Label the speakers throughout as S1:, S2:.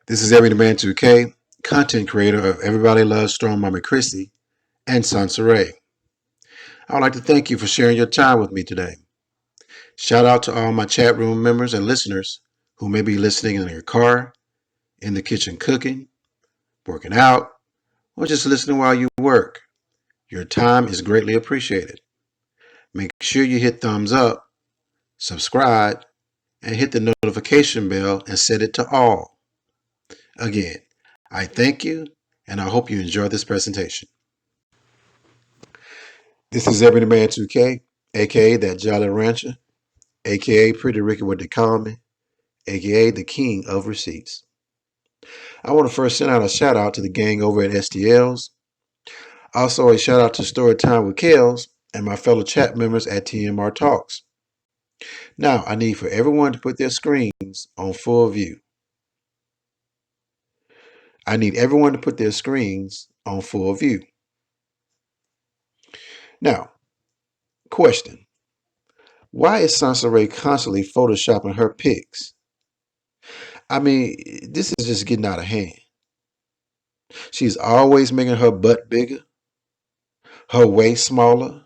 S1: This is EB2K, content creator of Everybody Loves Strong Mama Christie and SONCERAE. I would like to thank you for sharing your time with me today. Shout out to all my chat room members and listeners who may be listening in your car, in the kitchen cooking, working out, or just listening while you work. Your time is greatly appreciated. Make sure you hit thumbs up, subscribe, and hit the notification bell and set it to all. Again, I thank you and I hope you enjoy this presentation. This is EB2K, aka that Jolly Rancher, aka Pretty Ricky what they call me, aka the King of Receipts. I want to first send out a shout out to the gang over at STLs. Also a shout out to Storytime with Kels and my fellow chat members at TMR Talks. Now I need for everyone to put their screens on full view. I need everyone to put their screens on full view. Now, question. Why is SONCERAE constantly photoshopping her pics? I mean, this is just getting out of hand. She's always making her butt bigger, her waist smaller,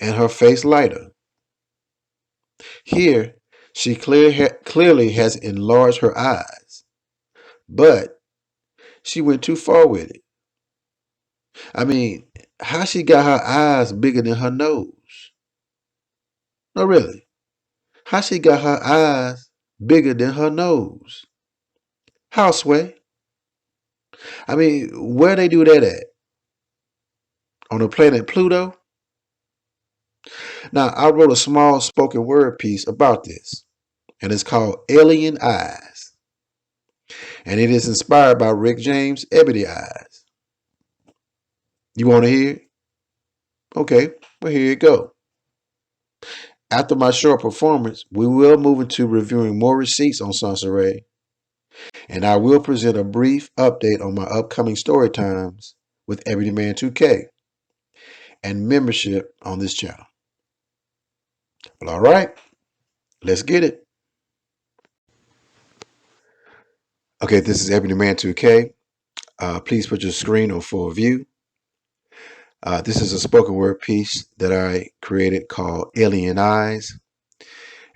S1: and her face lighter. Here, she clearly has enlarged her eyes, but she went too far with it. I mean, how she got her eyes bigger than her nose? No, really. How she got her eyes bigger than her nose? How, Sway? I mean, where they do that at? On the planet Pluto? Now, I wrote a small spoken word piece about this, and it's called Alien Eyes. And it is inspired by Rick James' Ebony Eyes. You want to hear it? Okay, well, here you go. After my short performance, we will move into reviewing more receipts on SONCERAE, and I will present a brief update on my upcoming story times with EB2K and membership on this channel. Well, all right, let's get it. Okay, this is EB2K. Please put your screen on full view. This is a spoken word piece that I created called Alien Eyes,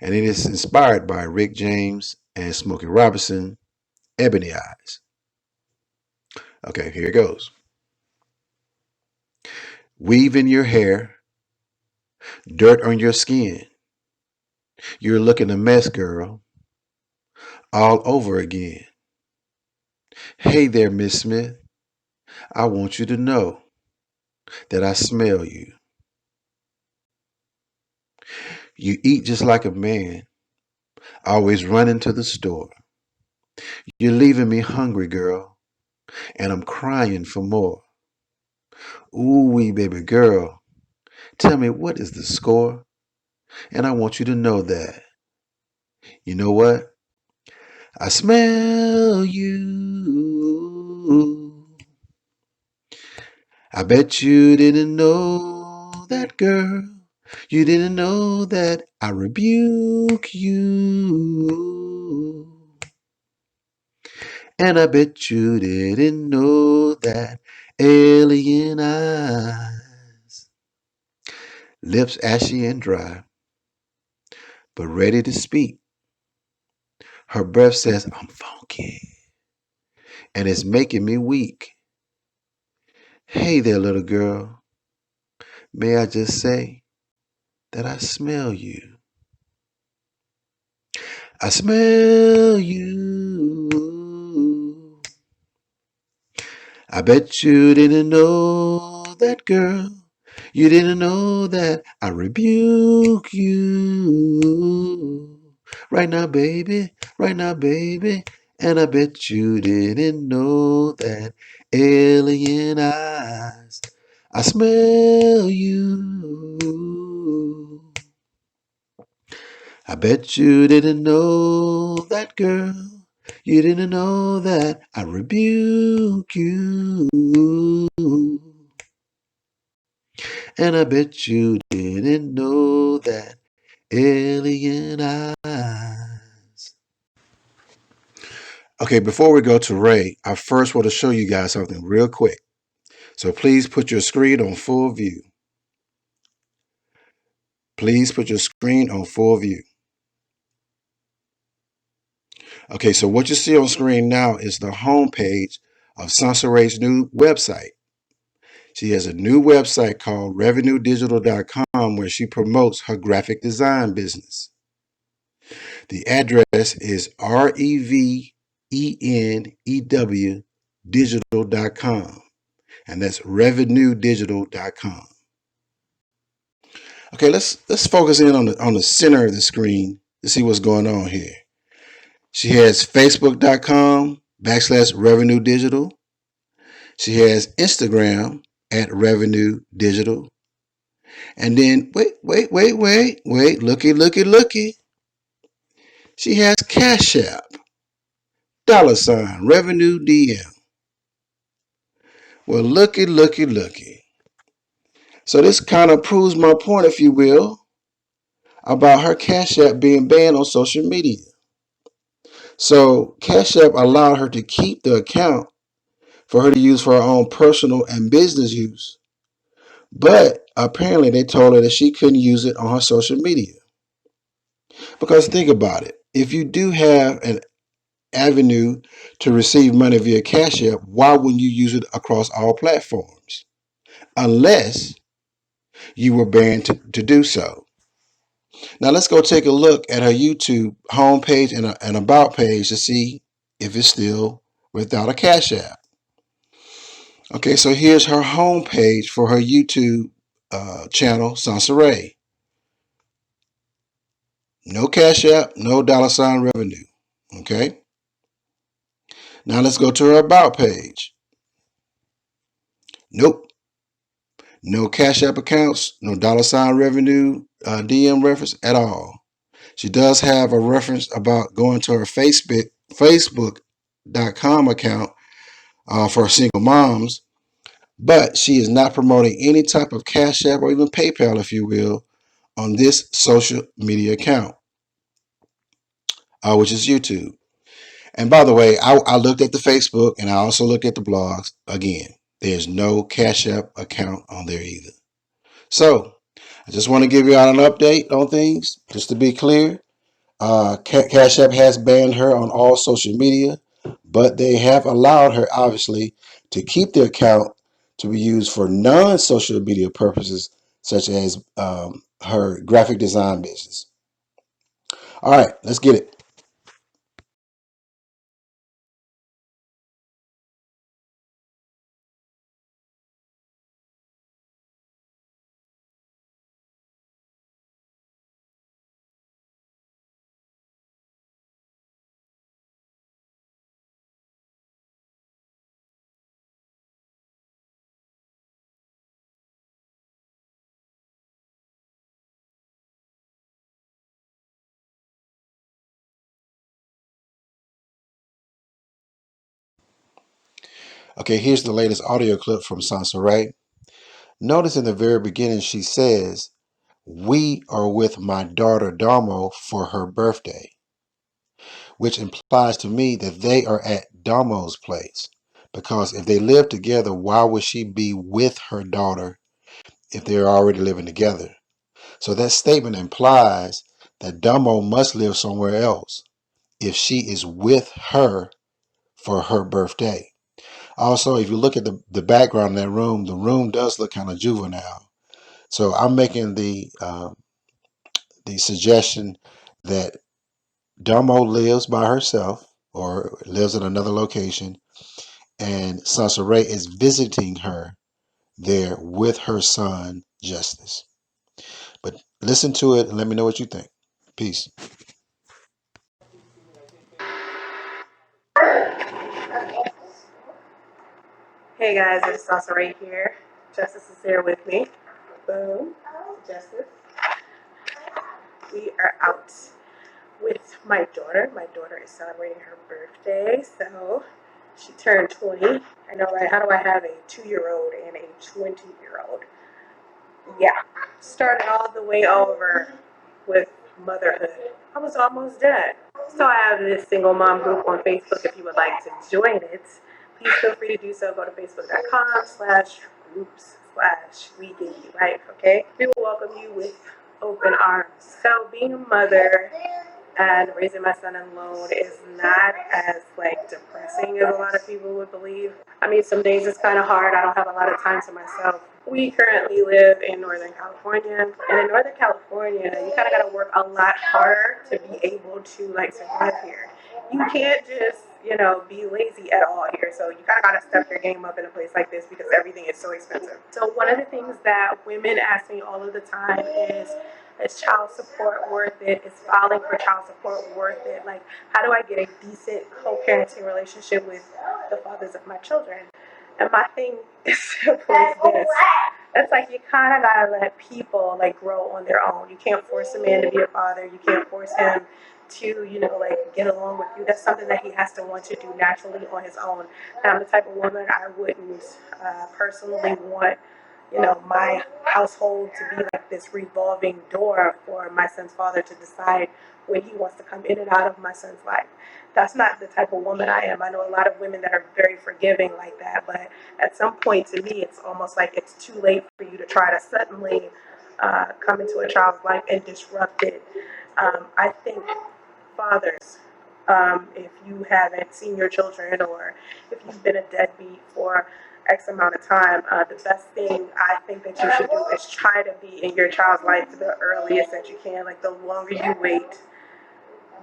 S1: and it is inspired by Rick James and Smokey Robinson, Ebony Eyes. Okay, here it goes. Weave in your hair, dirt on your skin. You're looking a mess, girl, all over again. Hey there, Miss Smith. I want you to know that I smell you. You eat just like a man, always running to the store. You're leaving me hungry, girl, and I'm crying for more. Ooh wee, baby girl, tell me what is the score? And I want you to know that. You know what? I smell you. I bet you didn't know that, girl. You didn't know that I rebuke you. And I bet you didn't know that alien eyes. Lips ashy and dry, but ready to speak. Her breath says, I'm funky, and it's making me weak. Hey there, little girl. May I just say that I smell you? I smell you. I bet you didn't know that, girl. You didn't know that I rebuke you. Right now, baby. Right now, baby. And I bet you didn't know that alien eyes. I smell you. I bet you didn't know that, girl. You didn't know that I rebuke you. And I bet you didn't know that alien eyes. Okay, before we go to Ray, I first want to show you guys something real quick. So please put your screen on full view. Please put your screen on full view. Okay, so what you see on screen now is the homepage of SONCERAE's new website. She has a new website called revenuedigital.com where she promotes her graphic design business. The address is REVENEW digital.com, and that's revenuedigital.com. Okay, let's focus in on the center of the screen to see what's going on here. She has facebook.com/revenue digital. She has Instagram at revenue digital. And then wait, looky. She has Cash App, $ revenue DM. Well, looky. So this kind of proves my point, if you will, about her Cash App being banned on social media. So Cash App allowed her to keep the account for her to use for her own personal and business use. But apparently they told her that she couldn't use it on her social media. Because think about it. If you do have an avenue to receive money via Cash App, why wouldn't you use it across all platforms? Unless you were banned to do so. Now let's go take a look at her YouTube homepage and about page to see if it's still without a Cash App. Okay, so here's her homepage for her YouTube channel, SONCERAE. No Cash App, no $ revenue. Okay. Now let's go to her about page. Nope. No Cash App accounts, no $ revenue, DM reference at all. She does have a reference about going to her Facebook.com account for single moms, but she is not promoting any type of Cash App or even PayPal, if you will, on this social media account, which is YouTube. And by the way, I looked at the Facebook and I also looked at the blogs. Again, there's no Cash App account on there either. So I just want to give you all an update on things, just to be clear. Cash App has banned her on all social media, but they have allowed her, obviously, to keep the account to be used for non-social media purposes, such as her graphic design business. All right, let's get it. Okay, here's the latest audio clip from SONCERAE. Notice in the very beginning she says, "We are with my daughter Damo for her birthday," which implies to me that they are at Damo's place. Because if they live together, why would she be with her daughter if they're already living together? So that statement implies that Damo must live somewhere else if she is with her for her birthday. Also, if you look at the background in that room, the room does look kind of juvenile. So I'm making the suggestion that Damo lives by herself or lives in another location, and SONCERAE is visiting her there with her son, Justice. But listen to it and let me know what you think. Peace.
S2: Hey guys, it's SONCERAE here. Justice is here with me. Boom. Justice. We are out with my daughter. My daughter is celebrating her birthday, so she turned 20. I know, right? How do I have a 2-year-old and a 20-year-old? Yeah. Started all the way over with motherhood. I was almost done. So I have this single mom group on Facebook. If you would like to join it, please feel free to do so. Go to facebook.com/groups/we give you life, okay? We will welcome you with open arms. So being a mother and raising my son alone is not as like depressing as a lot of people would believe. I mean, some days it's kind of hard. I don't have a lot of time to myself. We currently live in Northern California, and in Northern California, you kind of got to work a lot harder to be able to like survive here. You can't just, be lazy at all here. So you kind of got to step your game up in a place like this because everything is so expensive. So one of the things that women ask me all of the time is child support worth it? Is filing for child support worth it? Like, how do I get a decent co-parenting relationship with the fathers of my children? And my thing is simple as this. It's like you kind of gotta let people like grow on their own. You can't force a man to be a father. You can't force him to, like get along with you. That's something that he has to want to do naturally on his own. And I'm the type of woman I wouldn't personally want, my household to be like this revolving door for my son's father to decide when he wants to come in and out of my son's life. That's not the type of woman I am. I know a lot of women that are very forgiving like that, but at some point to me, it's almost like it's too late for you to try to suddenly come into a child's life and disrupt it. I think fathers, if you haven't seen your children or if you've been a deadbeat for X amount of time, the best thing I think that you should do is try to be in your child's life the earliest that you can. Like the longer you wait,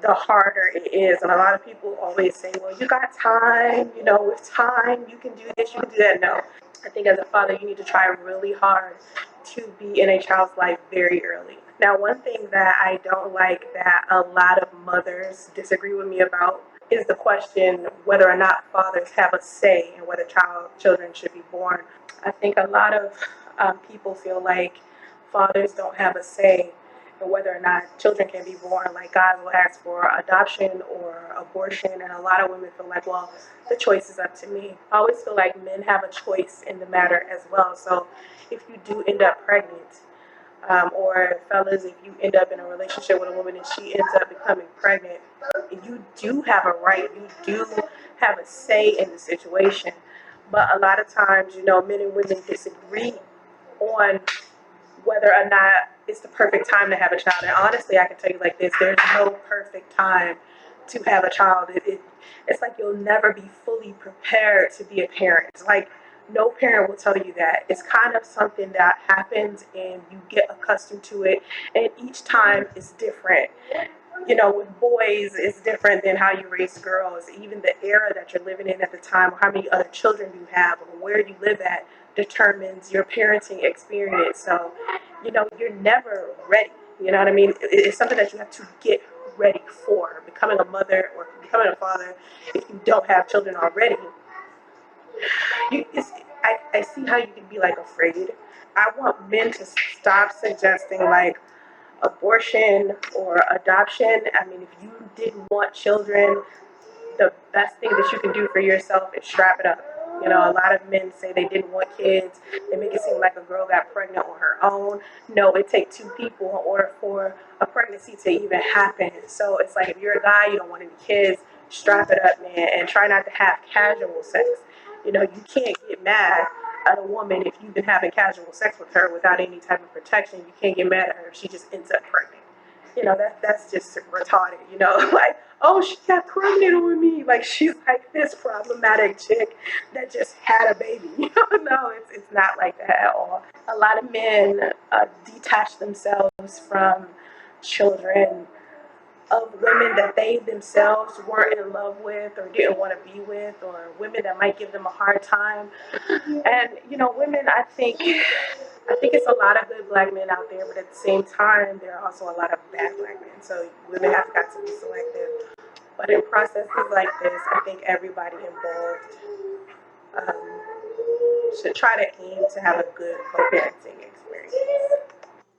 S2: the harder it is. And a lot of people always say, well, you got time, with time, you can do this, you can do that. No. I think as a father, you need to try really hard to be in a child's life very early. Now, one thing that I don't like that a lot of mothers disagree with me about is the question whether or not fathers have a say in whether children should be born. I think a lot of people feel like fathers don't have a say in whether or not children can be born. Like God will ask for adoption or abortion, and a lot of women feel like, well, the choice is up to me. I always feel like men have a choice in the matter as well. So if you do end up pregnant, or fellas, if you end up in a relationship with a woman and she ends up becoming pregnant, you do have a right, you do have a say in the situation. But a lot of times, men and women disagree on whether or not it's the perfect time to have a child. And honestly, I can tell you like this, there's no perfect time to have a child. It's like you'll never be fully prepared to be a parent. It's like no parent will tell you that. It's kind of something that happens and you get accustomed to it. And each time is different. With boys, it's different than how you raise girls. Even the era that you're living in at the time, or how many other children you have, or where you live at, determines your parenting experience. So, you're never ready. You know what I mean? It's something that you have to get ready for. Becoming a mother or becoming a father, if you don't have children already, I see how you can be like afraid. I want men to stop suggesting like abortion or adoption. I mean, if you didn't want children, the best thing that you can do for yourself is strap it up. A lot of men say they didn't want kids. They make it seem like a girl got pregnant on her own. No, it takes two people in order for a pregnancy to even happen. So it's like if you're a guy, you don't want any kids, strap it up, man, and try not to have casual sex. You can't get mad at a woman if you've been having casual sex with her without any type of protection. You can't get mad at her if she just ends up pregnant. That's just retarded, like, oh, she got pregnant with me. Like, she's like this problematic chick that just had a baby. No, it's not like that at all. A lot of men detach themselves from children of women that they themselves weren't in love with or didn't want to be with, or women that might give them a hard time. And women, I think it's a lot of good black men out there, but at the same time, there are also a lot of bad black men. So women have got to be selective. But in processes like this, I think everybody involved should try to aim to have a good co-parenting experience.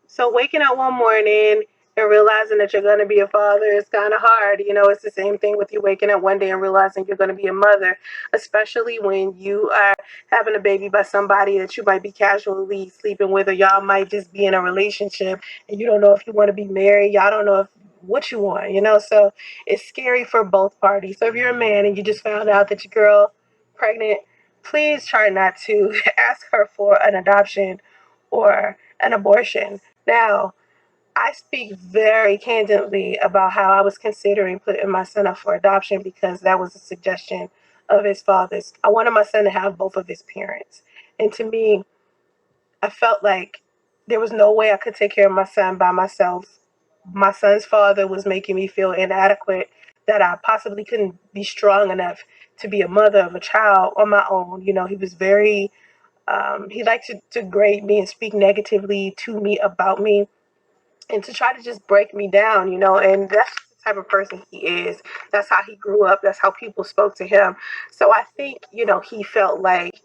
S2: So waking up one morning And realizing that you're going to be a father is kind of hard. It's the same thing with you waking up one day and realizing you're going to be a mother, especially when you are having a baby by somebody that you might be casually sleeping with, or y'all might just be in a relationship and you don't know if you want to be married. Y'all don't know if what you want. So it's scary for both parties. So if you're a man and you just found out that your girl pregnant, please try not to ask her for an adoption or an abortion. Now, I speak very candidly about how I was considering putting my son up for adoption because that was a suggestion of his father's. I wanted my son to have both of his parents. And to me, I felt like there was no way I could take care of my son by myself. My son's father was making me feel inadequate, that I possibly couldn't be strong enough to be a mother of a child on my own. He was very, he liked to grade me and speak negatively to me about me and to try to just break me down. And that's the type of person he is. That's how he grew up. That's how people spoke to him. So I think, he felt like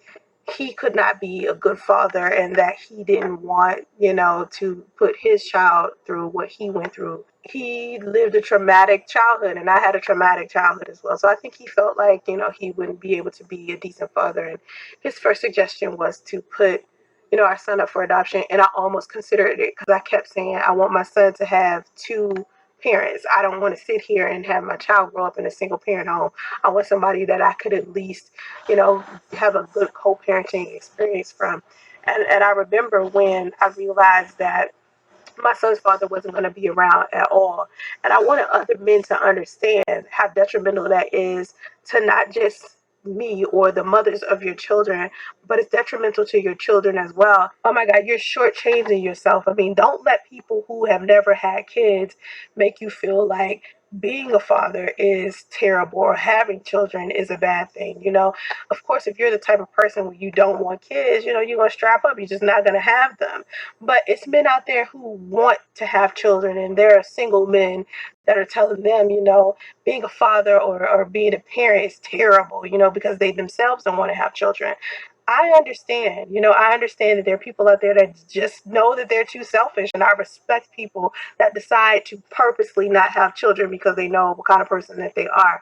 S2: he could not be a good father and that he didn't want, to put his child through what he went through. He lived a traumatic childhood and I had a traumatic childhood as well. So I think he felt like, he wouldn't be able to be a decent father. And his first suggestion was to put, our son up for adoption. And I almost considered it because I kept saying, I want my son to have two parents. I don't want to sit here and have my child grow up in a single parent home. I want somebody that I could at least, have a good co-parenting experience from. And I remember when I realized that my son's father wasn't going to be around at all. And I wanted other men to understand how detrimental that is to not just me or the mothers of your children, but it's detrimental to your children as well. Oh my God, you're shortchanging yourself. I mean, don't let people who have never had kids make you feel like being a father is terrible or having children is a bad thing. Of course, if you're the type of person where you don't want kids, you're going to strap up. You're just not going to have them. But it's men out there who want to have children, and there are single men that are telling them, being a father or being a parent is terrible, because they themselves don't want to have children. I understand that there are people out there that just know that they're too selfish, and I respect people that decide to purposely not have children because they know what kind of person that they are.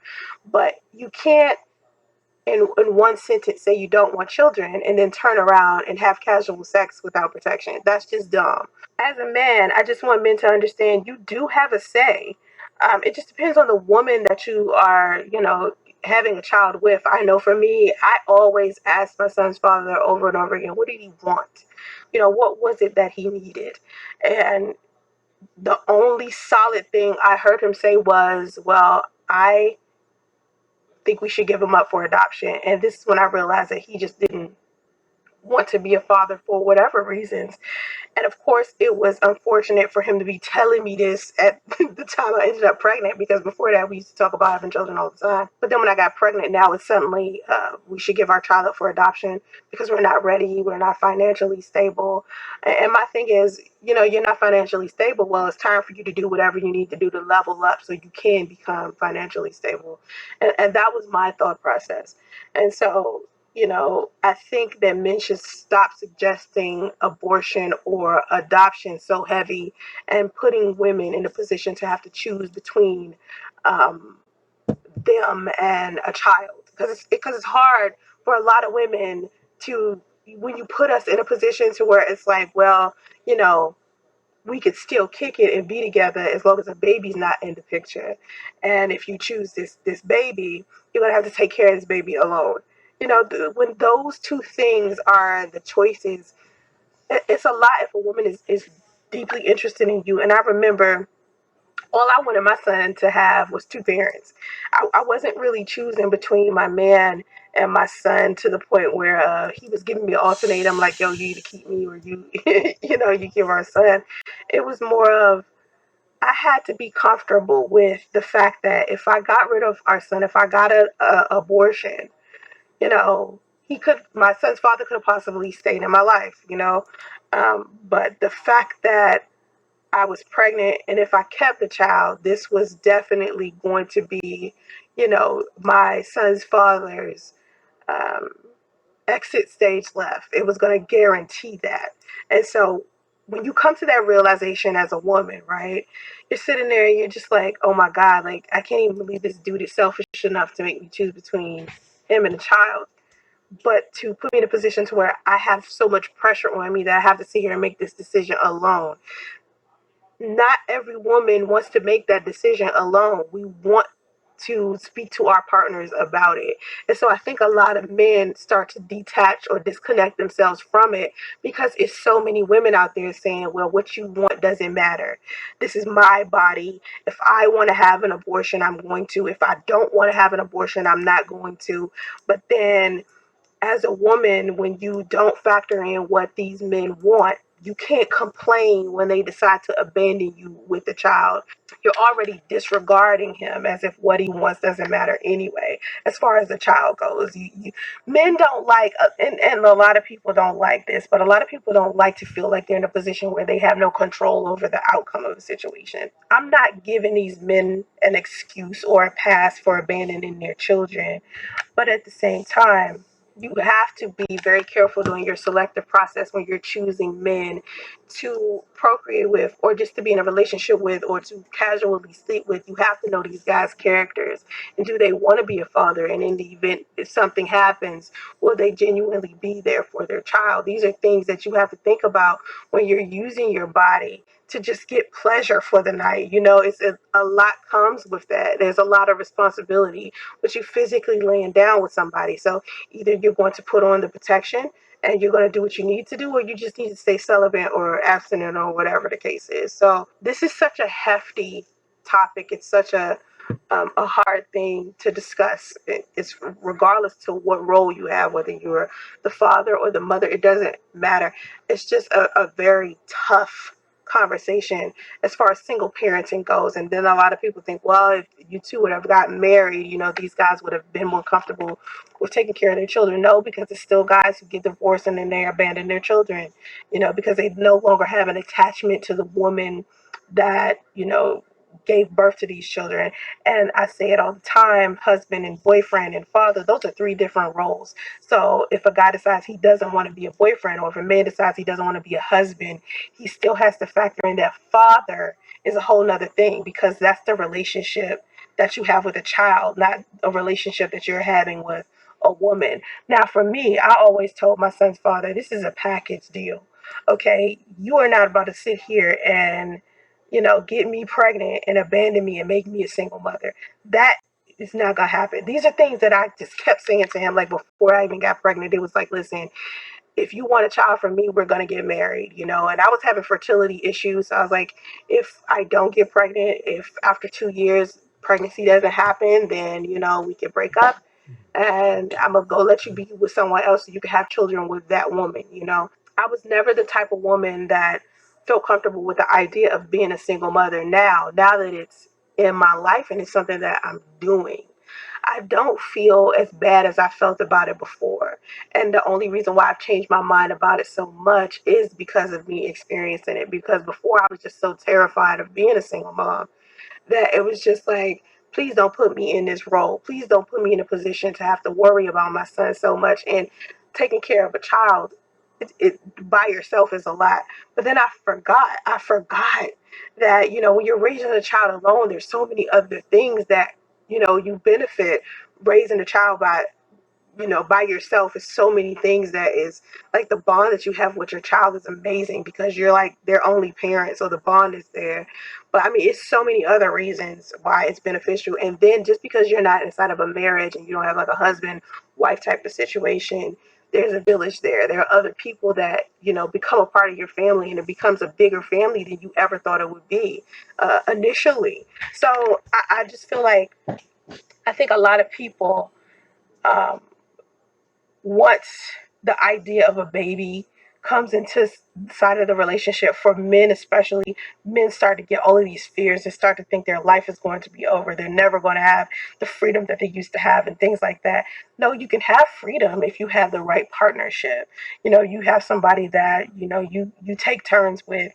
S2: But you can't in one sentence say you don't want children and then turn around and have casual sex without protection. That's just dumb. As a man, I just want men to understand you do have a say. It just depends on the woman that you are, having a child with. I know for me, I always ask my son's father over and over again, what did he want? What was it that he needed? And the only solid thing I heard him say was, well, I think we should give him up for adoption. And this is when I realized that he just didn't want to be a father for whatever reasons. And of course, it was unfortunate for him to be telling me this at the time I ended up pregnant, because before that, we used to talk about having children all the time. But then when I got pregnant, now it's suddenly we should give our child up for adoption because we're not ready, we're not financially stable. And my thing is, you're not financially stable. Well, it's time for you to do whatever you need to do to level up so you can become financially stable. And that was my thought process. And so, I think that men should stop suggesting abortion or adoption so heavy and putting women in a position to have to choose between um, them and a child. Because it's hard for a lot of women to, when you put us in a position to where it's like, well, you know, we could still kick it and be together as long as a baby's not in the picture. And if you choose this baby, you're gonna have to take care of this baby alone. When those two things are the choices, it's a lot if a woman is deeply interested in you. And I remember all I wanted my son to have was two parents. I wasn't really choosing between my man and my son to the point where he was giving me an ultimatum like, yo, you either keep me or you give our son. It was more of, I had to be comfortable with the fact that if I got rid of our son, if I got a abortion, my son's father could have possibly stayed in my life. But the fact that I was pregnant, and if I kept the child, this was definitely going to be, my son's father's um, exit stage left. It was going to guarantee that. And so when you come to that realization as a woman, right? You're sitting there and you're just like, oh my God, like I can't even believe this dude is selfish enough to make me choose between him and a child. But to put me in a position to where I have so much pressure on me that I have to sit here and make this decision alone. Not every woman wants to make that decision alone. We want to speak to our partners about it. And so I think a lot of men start to detach or disconnect themselves from it because it's so many women out there saying, well, what you want doesn't matter. This is my body. If I want to have an abortion, I'm going to. If I don't want to have an abortion, I'm not going to. But then as a woman, when you don't factor in what these men want, you can't complain when they decide to abandon you with the child. You're already disregarding him as if what he wants doesn't matter anyway. As far as the child goes, men don't like, and a lot of people don't like this, but a lot of people don't like to feel like they're in a position where they have no control over the outcome of a situation. I'm not giving these men an excuse or a pass for abandoning their children, but at the same time, you have to be very careful during your selective process when you're choosing men to procreate with or just to be in a relationship with or to casually sleep with. You have to know these guys' characters and do they want to be a father? And in the event if something happens, will they genuinely be there for their child? These are things that you have to think about when you're using your body to just get pleasure for the night. It's a lot comes with that. There's a lot of responsibility, but you physically laying down with somebody. So either you're going to put on the protection and you're going to do what you need to do, or you just need to stay celibate or abstinent or whatever the case is. So this is such a hefty topic. It's such a hard thing to discuss. It's regardless to what role you have, whether you're the father or the mother, it doesn't matter. It's just a very tough conversation as far as single parenting goes. And then a lot of people think, well, if you two would have gotten married, these guys would have been more comfortable with taking care of their children. No, because it's still guys who get divorced and then they abandon their children, because they no longer have an attachment to the woman that, gave birth to these children. And I say it all the time, husband and boyfriend and father, those are three different roles. So if a guy decides he doesn't want to be a boyfriend, or if a man decides he doesn't want to be a husband, he still has to factor in that father is a whole nother thing, because that's the relationship that you have with a child, not a relationship that you're having with a woman. Now, for me, I always told my son's father, this is a package deal. Okay, you are not about to sit here and get me pregnant and abandon me and make me a single mother. That is not gonna happen. These are things that I just kept saying to him, like before I even got pregnant. It was like, listen, if you want a child from me, we're gonna get married, And I was having fertility issues. So I was like, if I don't get pregnant, if after 2 years pregnancy doesn't happen, then we can break up, and I'm gonna go let you be with someone else so you can have children with that woman. I was never the type of woman that felt comfortable with the idea of being a single mother. Now that it's in my life and it's something that I'm doing, I don't feel as bad as I felt about it before. And the only reason why I've changed my mind about it so much is because of me experiencing it. Because before I was just so terrified of being a single mom that it was just like, please don't put me in this role. Please don't put me in a position to have to worry about my son so much. And taking care of a child, by yourself is a lot. But then I forgot that, when you're raising a child alone, there's so many other things that, you benefit raising a child by yourself. Is so many things that is like the bond that you have with your child is amazing because you're like their only parent, so the bond is there. But I mean, it's so many other reasons why it's beneficial. And then just because you're not inside of a marriage and you don't have like a husband wife type of situation, there's a village there. There are other people that become a part of your family, and it becomes a bigger family than you ever thought it would be initially. So I just feel like I think a lot of people um, once the idea of a baby comes into side of the relationship, for men especially, men start to get all of these fears and start to think their life is going to be over. They're never going to have the freedom that they used to have and things like that. No, you can have freedom if you have the right partnership. You have somebody that you take turns with.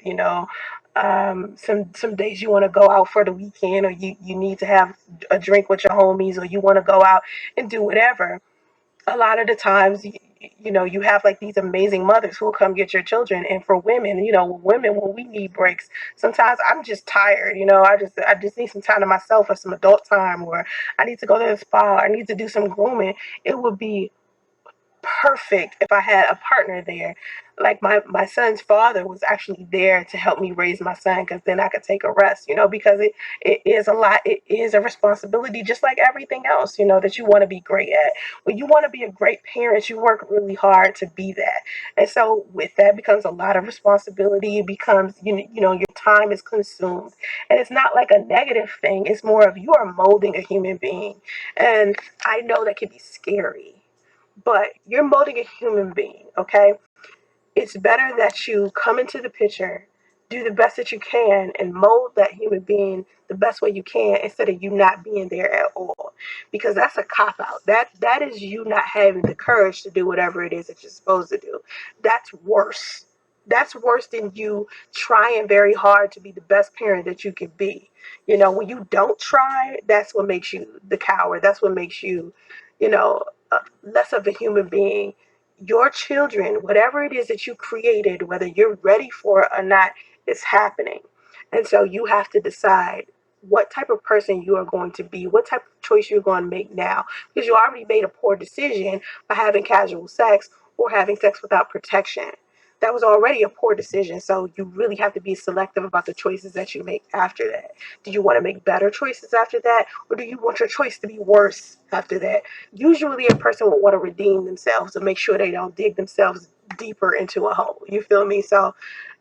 S2: Some days you want to go out for the weekend, or you need to have a drink with your homies, or you want to go out and do whatever. A lot of the times you have like these amazing mothers who will come get your children. And for women, women, when we need breaks, sometimes I'm just tired. I just need some time to myself or some adult time, or I need to go to the spa, or I need to do some grooming. It would be perfect if I had a partner there. Like my son's father was actually there to help me raise my son, because then I could take a rest, because it is a lot. It is a responsibility, just like everything else, that you want to be great at. When you want to be a great parent, you work really hard to be that. And so with that becomes a lot of responsibility. It becomes, your time is consumed. And it's not like a negative thing. It's more of, you are molding a human being. And I know that can be scary, but you're molding a human being, okay? It's better that you come into the picture, do the best that you can, and mold that human being the best way you can, instead of you not being there at all. Because that's a cop out. That is you not having the courage to do whatever it is that you're supposed to do. That's worse. That's worse than you trying very hard to be the best parent that you can be. When you don't try, that's what makes you the coward. That's what makes you, you know, less of a human being. Your children, whatever it is that you created, whether you're ready for it or not, is happening. And so you have to decide what type of person you are going to be, what type of choice you're going to make now. Because you already made a poor decision by having casual sex or having sex without protection. That was already a poor decision. So you really have to be selective about the choices that you make after that. Do you want to make better choices after that? Or do you want your choice to be worse after that? Usually a person will want to redeem themselves to make sure they don't dig themselves deeper into a hole. You feel me? So,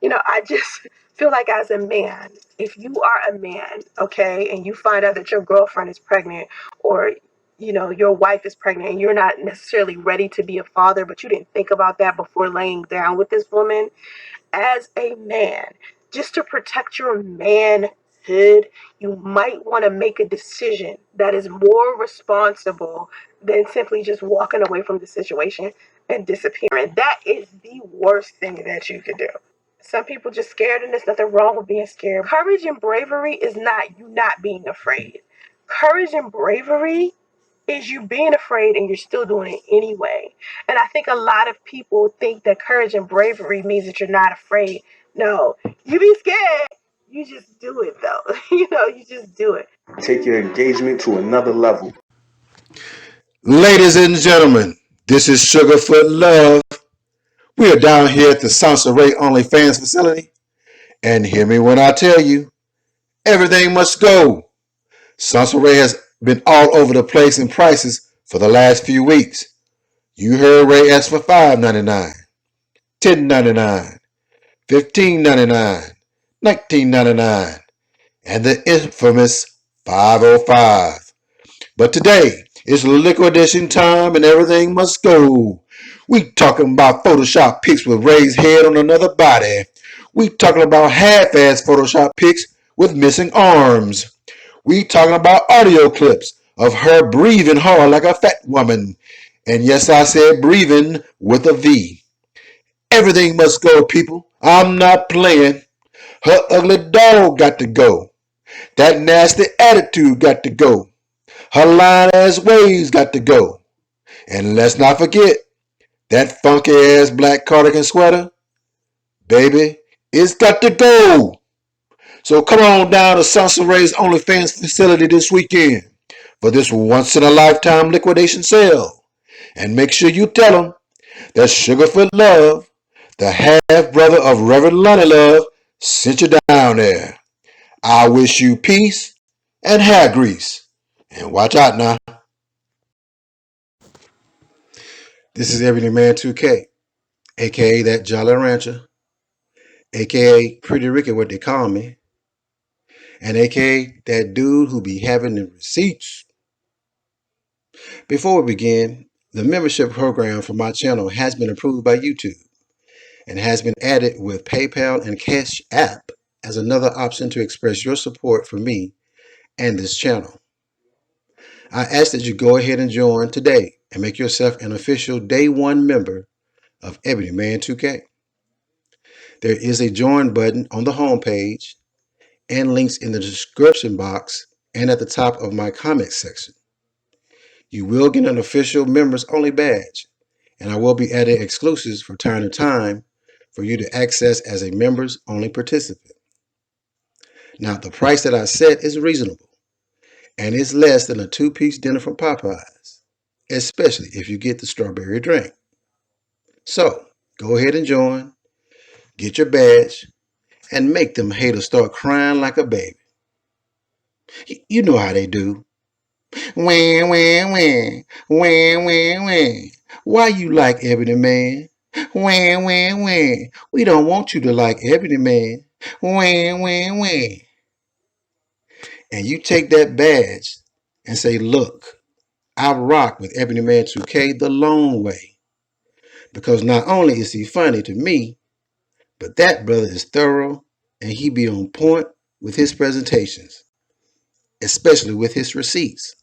S2: I just feel like, as a man, if you are a man, okay, and you find out that your girlfriend is pregnant, or your wife is pregnant, and you're not necessarily ready to be a father, but you didn't think about that before laying down with this woman, as a man, just to protect your manhood, you might want to make a decision that is more responsible than simply just walking away from the situation and disappearing. That is the worst thing that you could do. Some people just scared, and there's nothing wrong with being scared. Courage and bravery is not you not being afraid. Courage and bravery is you being afraid and you're still doing it anyway. And I think a lot of people think that courage and bravery means that you're not afraid. No, you be scared. You just do it though. You just do it.
S3: Take your engagement to another level.
S1: Ladies and gentlemen, this is Sugarfoot Love. We are down here at the SONCERAE OnlyFans facility. And hear me when I tell you, everything must go. SONCERAE has been all over the place in prices for the last few weeks. You heard Ray ask for $5.99, $10.99, $15.99, $19.99, and the infamous 505. But today, it's liquidation time and everything must go. We talking about Photoshop pics with Ray's head on another body. We talking about half-ass Photoshop pics with missing arms. We talking about audio clips of her breathing hard like a fat woman. And yes, I said breathing with a V. Everything must go, people. I'm not playing. Her ugly dog got to go. That nasty attitude got to go. Her lying ass ways got to go. And let's not forget that funky ass black cardigan sweater. Baby, it's got to go. So come on down to SONCERAE's OnlyFans facility this weekend for this once in a lifetime liquidation sale. And make sure you tell them that Sugarfoot Love, the half brother of Reverend Lonnie Love, sent you down there. I wish you peace and hair grease. And watch out now. This is Everyday Man 2K, aka that Jolly Rancher, aka Pretty Ricky, what they call me, and aka that dude who be having the receipts. Before we begin, the membership program for my channel has been approved by YouTube and has been added with PayPal and Cash App as another option to express your support for me and this channel. I ask that you go ahead and join today and make yourself an official Day 1 member of Ebony Man 2K. There is a join button on the homepage and links in the description box and at the top of my comments section. You will get an official members only badge And I will be adding exclusives from time to time for you to access as a members only participant. Now, the price that I set is reasonable, and it's less than a 2-piece dinner from Popeyes, especially if you get the strawberry drink. So, go ahead and join, get your badge, and make them haters start crying like a baby. You know how they do. Wah, wah, wah, wah, wah, wah. Why you like Ebony Man? Wah, wah, wah. We don't want you to like Ebony Man. Wah, wah, wah. And you take that badge and say, look, I rock with Ebony Man 2K the long way. Because not only is he funny to me, but that brother is thorough and he be on point with his presentations, especially with his receipts.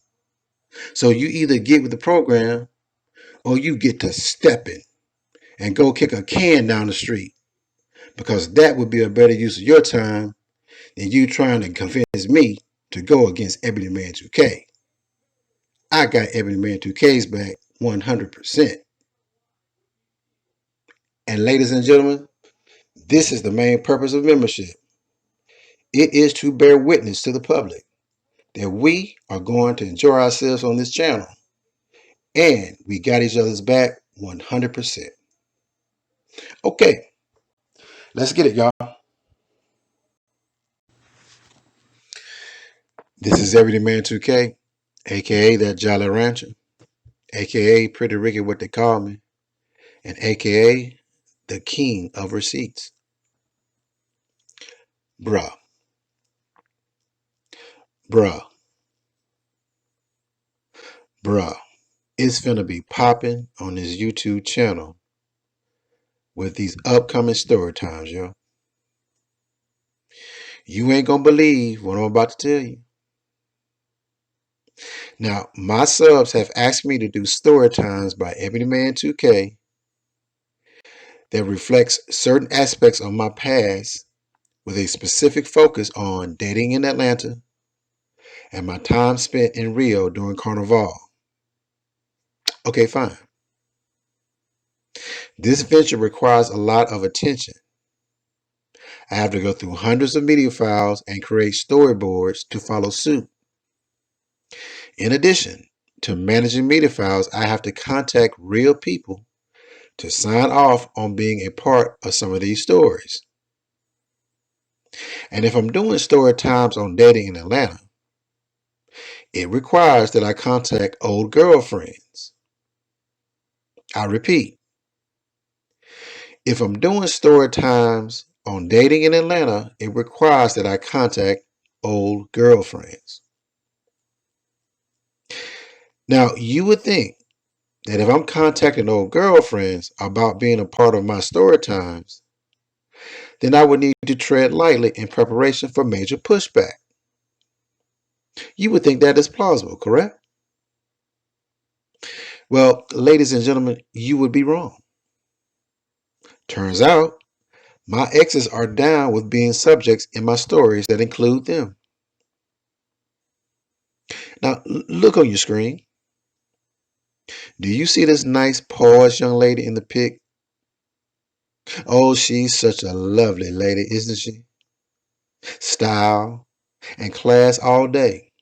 S1: So you either get with the program or you get to stepping and go kick a can down the street, because that would be a better use of your time than you trying to convince me to go against Ebony Man 2K. I got Ebony Man 2K's back 100%. And ladies and gentlemen, this is the main purpose of membership. It is to bear witness to the public that we are going to enjoy ourselves on this channel, and we got each other's back 100%. Okay, let's get it, y'all. This is Everyday Man 2K, aka that Jolly Rancher, aka Pretty Ricky, what they call me, and aka the King of Receipts. Bruh, bruh, bruh. It's finna be popping on this YouTube channel with these upcoming story times, yo. You ain't gonna believe what I'm about to tell you. Now, my subs have asked me to do story times by Ebony Man 2K that reflects certain aspects of my past with a specific focus on dating in Atlanta and my time spent in Rio during Carnival. Okay, fine. This venture requires a lot of attention. I have to go through hundreds of media files and create storyboards to follow suit. In addition to managing media files, I have to contact real people to sign off on being a part of some of these stories. And if I'm doing story times on dating in Atlanta, it requires that I contact old girlfriends. I repeat, if I'm doing story times on dating in Atlanta, it requires that I contact old girlfriends. Now, you would think that if I'm contacting old girlfriends about being a part of my story times, then I would need to tread lightly in preparation for major pushback. You would think that is plausible, correct? Well, ladies and gentlemen, you would be wrong. Turns out, my exes are down with being subjects in my stories that include them. Now, look on your screen. Do you see this nice paused young lady in the pic? Oh, she's such a lovely lady, isn't she? Style and class all day.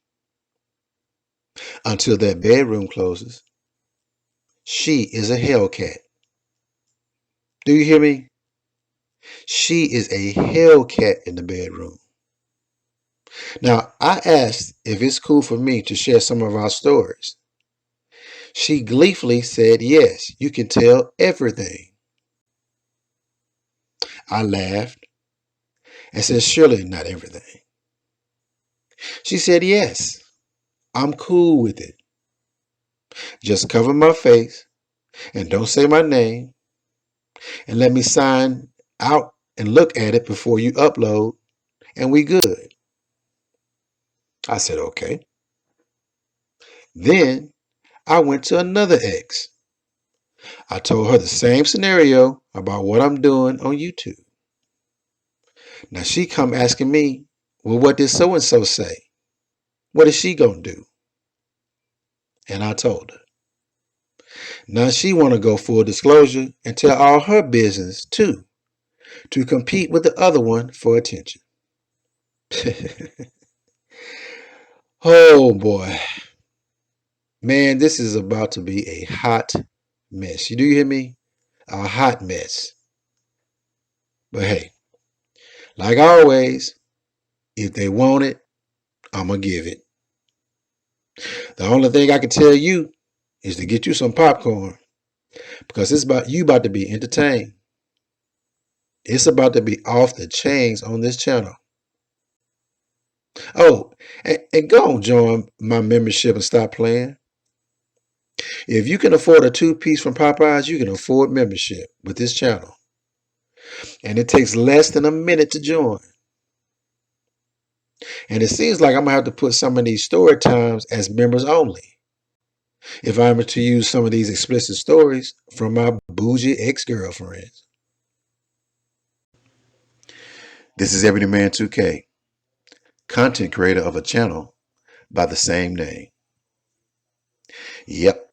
S1: Until that bedroom closes. She is a Hellcat. Do you hear me? She is a Hellcat in the bedroom. Now, I asked if it's cool for me to share some of our stories. She gleefully said yes, you can tell everything. I laughed and said, surely not everything. She said, yes, I'm cool with it. Just cover my face and don't say my name and let me sign out and look at it before you upload and we good. I said, okay. Then I went to another ex. I told her the same scenario about what I'm doing on YouTube. Now she come asking me, well, what did so-and-so say? What is she gonna do? And I told her. Now she want to go full disclosure and tell all her business too, to compete with the other one for attention. Oh boy. Man, this is about to be a hot mess. Do you hear me? A hot mess. But hey, like always, if they want it, I'm going to give it. The only thing I can tell you is to get you some popcorn, because it's about you about to be entertained. It's about to be off the chains on this channel. Oh, and go on, join my membership and stop playing. If you can afford a 2-piece from Popeyes, you can afford membership with this channel. And it takes less than a minute to join. And it seems like I'm going to have to put some of these story times as members only, if I'm to use some of these explicit stories from my bougie ex-girlfriends. This is EB2K, content creator of a channel by the same name. Yep.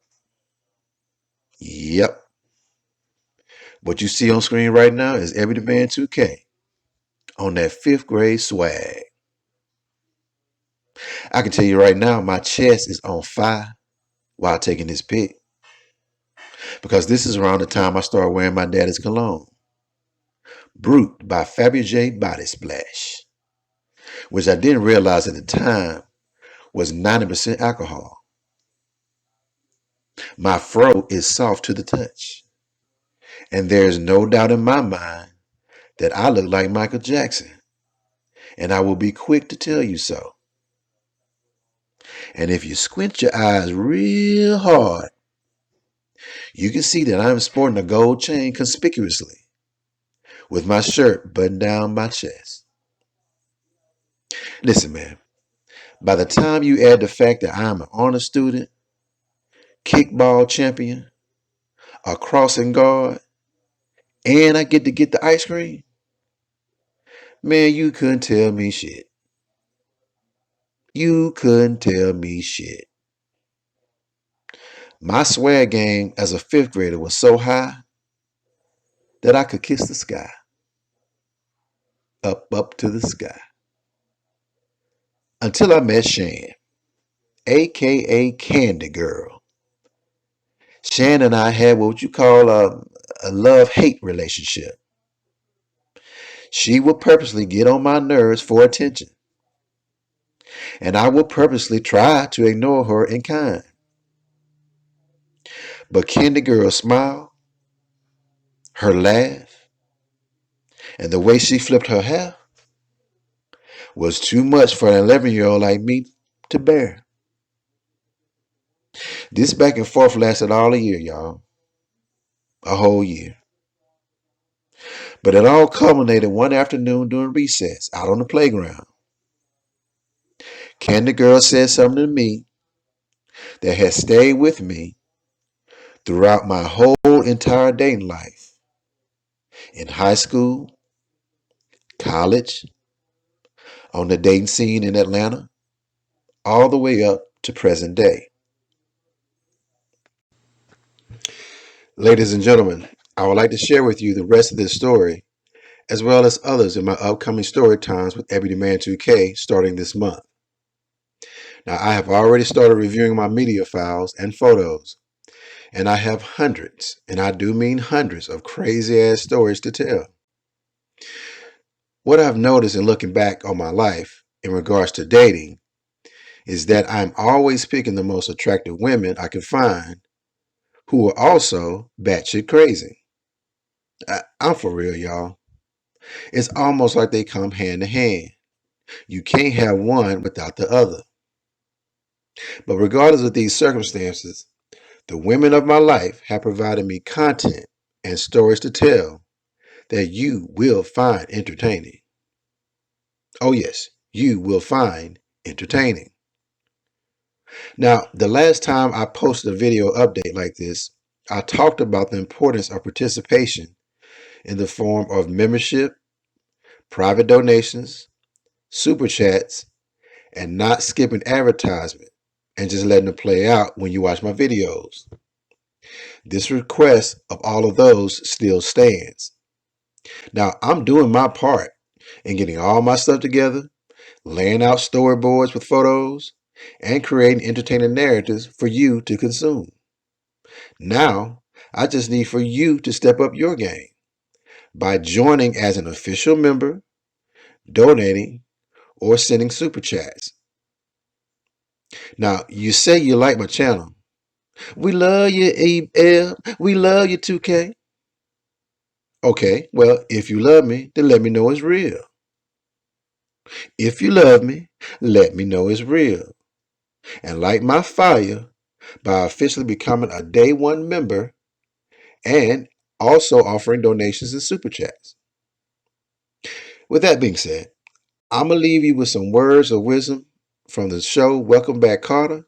S1: What you see on screen right now is EB2K on that 5th grade swag. I can tell you right now, my chest is on fire while taking this pic, because this is around the time I started wearing my daddy's cologne, Brute by Fabergé Body Splash, which I didn't realize at the time was 90% alcohol. My fro is soft to the touch, and there's no doubt in my mind that I look like Michael Jackson, and I will be quick to tell you so. And if you squint your eyes real hard, you can see that I'm sporting a gold chain conspicuously, with my shirt buttoned down my chest. Listen, man, by the time you add the fact that I'm an honor student, kickball champion, a crossing guard, and I get to get the ice cream, man, you couldn't tell me shit. You couldn't tell me shit. My swag game as a 5th grader was so high that I could kiss the sky. Up to the sky. Until I met Shan, aka Candy Girl. Shan and I had what you call a love-hate relationship. She would purposely get on my nerves for attention, and I would purposely try to ignore her in kind. But Candy Girl's smile, her laugh, and the way she flipped her hair was too much for an 11-year-old like me to bear. This back and forth lasted all a year, y'all. A whole year. But it all culminated one afternoon during recess, out on the playground. Candy Girl said something to me that has stayed with me throughout my whole entire dating life. In high school, college, on the dating scene in Atlanta, all the way up to present day. Ladies and gentlemen, I would like to share with you the rest of this story, as well as others in my upcoming story times with EB2K starting this month. Now, I have already started reviewing my media files and photos, and I have hundreds, and I do mean hundreds, of crazy-ass stories to tell. What I've noticed in looking back on my life in regards to dating is that I'm always picking the most attractive women I can find who are also batshit crazy. I'm for real, y'all. It's almost like they come hand in hand. You can't have one without the other. But regardless of these circumstances, the women of my life have provided me content and stories to tell that you will find entertaining. Oh yes, you will find entertaining. Now, the last time I posted a video update like this, I talked about the importance of participation in the form of membership, private donations, super chats, and not skipping advertisement and just letting it play out when you watch my videos. This request of all of those still stands. Now, I'm doing my part in getting all my stuff together, laying out storyboards with photos, and creating entertaining narratives for you to consume. Now, I just need for you to step up your game by joining as an official member, donating, or sending super chats. Now, you say you like my channel. We love you, EB. We love you, 2K. Okay, well, if you love me, then let me know it's real. If you love me, let me know it's real. And light my fire by officially becoming a day one member and also offering donations and super chats. With that being said, I'm going to leave you with some words of wisdom from the show Welcome Back, Carter,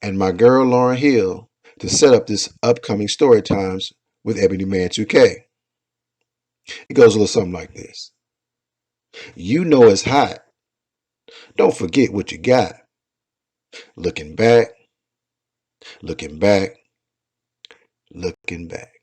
S1: and my girl Lauren Hill to set up this upcoming story times with Ebony Man 2K. It goes a little something like this. You know it's hot. Don't forget what you got. Looking back, looking back, looking back.